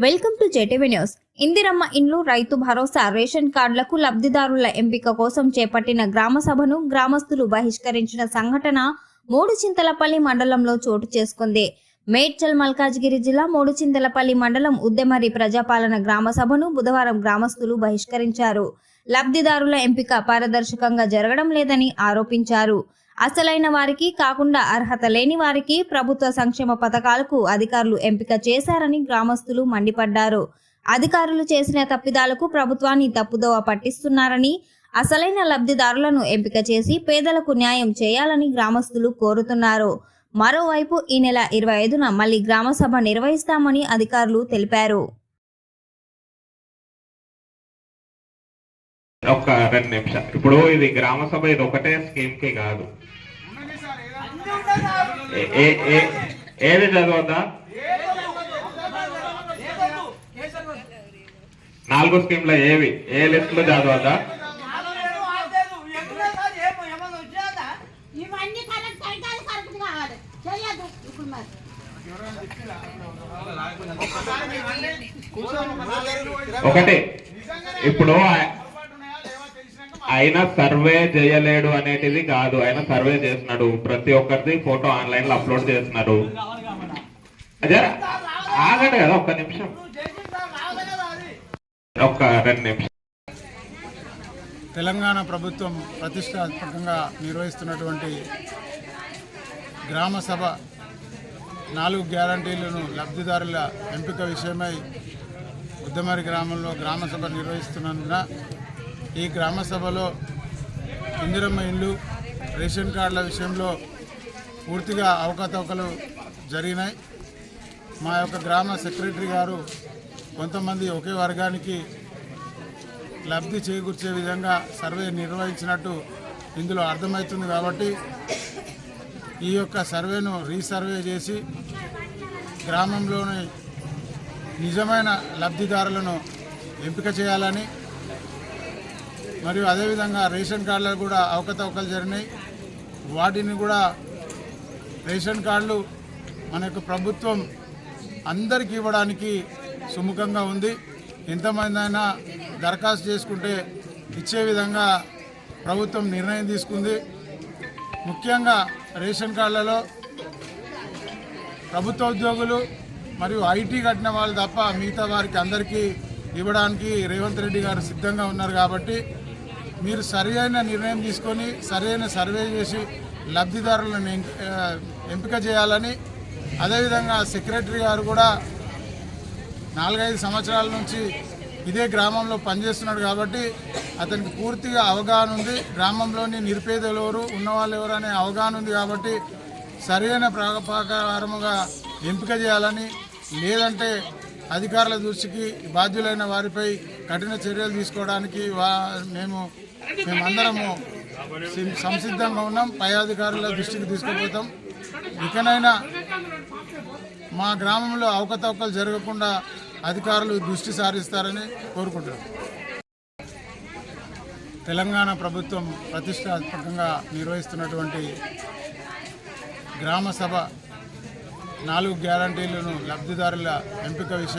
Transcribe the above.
Welcome to JTV news. Indiramma ఇండ్లు, Rythu Bharosa, ration కార్డులకు లబ్ధిదారుల ఎంపిక కోసం చేపట్టిన గ్రామ సభను గ్రామస్తులు బహిష్కరించిన సంఘటన మూడుచింతలపల్లి మండలంలో చోటు చేసుకుంది. మేడ్చల్ మల్కాజ్గిరి జిల్లా మూడుచింతలపల్లి మండలం ఉద్దెమరి ప్రజాపాలన గ్రామ సభను బుధవారం గ్రామస్తులు బహిష్కరించారు. లబ్ధిదారుల ఎంపిక పారదర్శకంగా జరగడం లేదని ఆరోపించారు. అసలైన వారికి కాకుండా అర్హత లేని వారికి ప్రభుత్వ సంక్షేమ పథకాలకు అధికారులు ఎంపిక చేశారని గ్రామస్తులు మండిపడ్డారు. అధికారులు చేసిన తప్పిదాలకు ప్రభుత్వాన్ని తప్పుదోవ పట్టిస్తున్నారని, అసలైన లబ్ధిదారులను ఎంపిక చేసి పేదలకు న్యాయం చేయాలని గ్రామస్తులు కోరుతున్నారు. మరోవైపు ఈ నెల 25న మళ్లీ గ్రామ సభ నిర్వహిస్తామని అధికారులు తెలిపారు. ఒక్క 2 నిమిషాలు. ఇప్పుడు ఇది గ్రామ సభ, ఇది ఒకటే స్కీమ్ కి కాదు. ఏది చదవద్దా? 4 స్కీమ్ల ఏవి, ఏ లిస్ట్ లో చదవద్దా? ఒకటి, ఇప్పుడు ఆయన సర్వే చేయలేడు అనేటిది కాదు. ఆయన సర్వే చేస్తున్నాడు, ప్రతి ఒక్కరిది ఫోటో ఆన్లైన్ లో అప్లోడ్ చేస్తున్నారు. అదే ఆగండి కదా, ఒక్క నిమిషం, ఒక్క 2 నిమిషం. తెలంగాణ ప్రభుత్వం ప్రతిష్టాత్మకంగా నిర్వహిస్తున్నటువంటి గ్రామ సభ 4 గ్యారంటీలను లబ్ధిదారుల ఎంపిక విషయమై ఉద్దమరి గ్రామంలో గ్రామ సభ నిర్వహిస్తున్నందున ఈ గ్రామ సభలో ఇందిరమ్మ ఇండ్లు, రేషన్ కార్డుల విషయంలో పూర్తిగా అవకతవకలు జరిగినాయి. మా యొక్క గ్రామ సెక్రటరీ గారు కొంతమంది ఒకే వర్గానికి లబ్ధి చేకూర్చే విధంగా సర్వే నిర్వహించినట్టు ఇందులో అర్థమవుతుంది. కాబట్టి ఈ యొక్క సర్వేను రీసర్వే చేసి గ్రామంలోని నిజమైన లబ్ధిదారులను ఎంపిక చేయాలని, మరియు అదేవిధంగా రేషన్ కార్డులు కూడా అవకతవకలు జరిగినాయి. వాటిని కూడా రేషన్ కార్డులు మన యొక్క ప్రభుత్వం అందరికీ ఇవ్వడానికి సుముఖంగా ఉంది. ఎంతమంది అయినా దరఖాస్తు చేసుకుంటే ఇచ్చే విధంగా ప్రభుత్వం నిర్ణయం తీసుకుంది. ముఖ్యంగా రేషన్ కార్డులలో ప్రభుత్వ ఉద్యోగులు మరియు ఐటీ కట్టిన వాళ్ళు తప్ప మిగతా వారికి అందరికీ ఇవ్వడానికి రేవంత్ రెడ్డి గారు సిద్ధంగా ఉన్నారు. కాబట్టి మీరు సరైన నిర్ణయం తీసుకొని సరైన సర్వే చేసి లబ్ధిదారులను ఎంపిక చేయాలని, అదేవిధంగా సెక్రటరీ గారు కూడా 4-5 సంవత్సరాల నుంచి ఇదే గ్రామంలో పనిచేస్తున్నాడు. కాబట్టి అతనికి పూర్తిగా అవగాహన ఉంది. గ్రామంలోని నిరుపేదలు ఎవరు, ఉన్నవాళ్ళు ఎవరు అనే అవగాహన ఉంది. కాబట్టి సరైన ప్రకారముగా ఎంపిక చేయాలని, లేదంటే అధికారుల దృష్టికి బాధ్యులైన వారిపై కఠిన చర్యలు తీసుకోవడానికి మేమందరము సంసిద్ధంగా ఉన్నాం. పై అధికారుల దృష్టికి తీసుకుపోతాం. ఇకనైనా మా గ్రామంలో అవకతవకలు జరగకుండా అధికారులు దృష్టి సారిస్తారని కోరుకుంటున్నాం. తెలంగాణ ప్రభుత్వం ప్రతిష్టాత్మకంగా నిర్వహిస్తున్నటువంటి గ్రామ సభ 4 గ్యారంటీలను లబ్ధిదారుల ఎంపిక విషయం